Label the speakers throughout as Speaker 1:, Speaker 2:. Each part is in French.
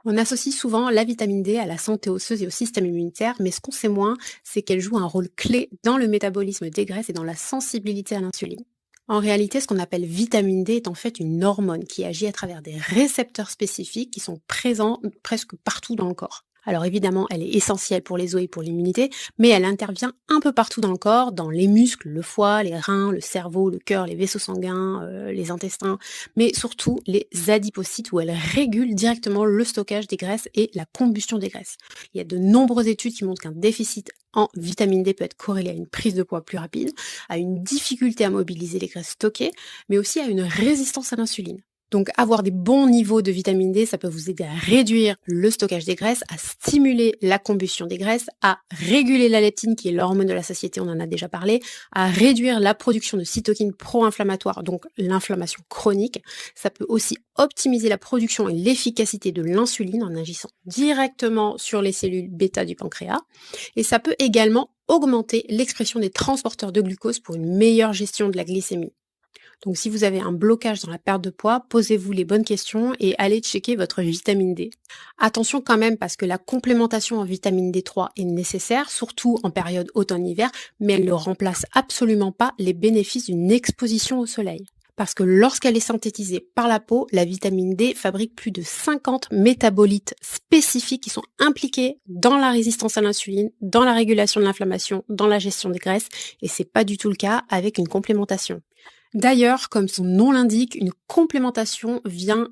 Speaker 1: On associe souvent la vitamine D à la santé osseuse et au système immunitaire, mais ce qu'on sait moins, c'est qu'elle joue un rôle clé dans le métabolisme des graisses et dans la sensibilité à l'insuline. En réalité, ce qu'on appelle vitamine D est en fait une hormone qui agit à travers des récepteurs spécifiques qui sont présents presque partout dans le corps. Alors évidemment, elle est essentielle pour les os et pour l'immunité, mais elle intervient un peu partout dans le corps, dans les muscles, le foie, les reins, le cerveau, le cœur, les vaisseaux sanguins, les intestins, mais surtout les adipocytes où elle régule directement le stockage des graisses et la combustion des graisses. Il y a de nombreuses études qui montrent qu'un déficit en vitamine D peut être corrélé à une prise de poids plus rapide, à une difficulté à mobiliser les graisses stockées, mais aussi à une résistance à l'insuline. Donc avoir des bons niveaux de vitamine D, ça peut vous aider à réduire le stockage des graisses, à stimuler la combustion des graisses, à réguler la leptine qui est l'hormone de la satiété, on en a déjà parlé, à réduire la production de cytokines pro-inflammatoires, donc l'inflammation chronique. Ça peut aussi optimiser la production et l'efficacité de l'insuline en agissant directement sur les cellules bêta du pancréas. Et ça peut également augmenter l'expression des transporteurs de glucose pour une meilleure gestion de la glycémie. Donc si vous avez un blocage dans la perte de poids, posez-vous les bonnes questions et allez checker votre vitamine D. Attention quand même parce que la complémentation en vitamine D3 est nécessaire, surtout en période automne-hiver, mais elle ne remplace absolument pas les bénéfices d'une exposition au soleil. Parce que lorsqu'elle est synthétisée par la peau, la vitamine D fabrique plus de 50 métabolites spécifiques qui sont impliqués dans la résistance à l'insuline, dans la régulation de l'inflammation, dans la gestion des graisses, et c'est pas du tout le cas avec une complémentation. D'ailleurs, comme son nom l'indique, une complémentation vient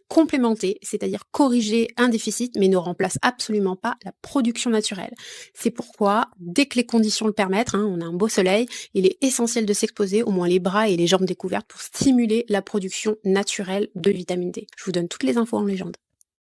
Speaker 1: complémenter, c'est-à-dire corriger un déficit, mais ne remplace absolument pas la production naturelle. C'est pourquoi, dès que les conditions le permettent, on a un beau soleil, il est essentiel de s'exposer, au moins les bras et les jambes découvertes, pour stimuler la production naturelle de vitamine D. Je vous donne toutes les infos en légende.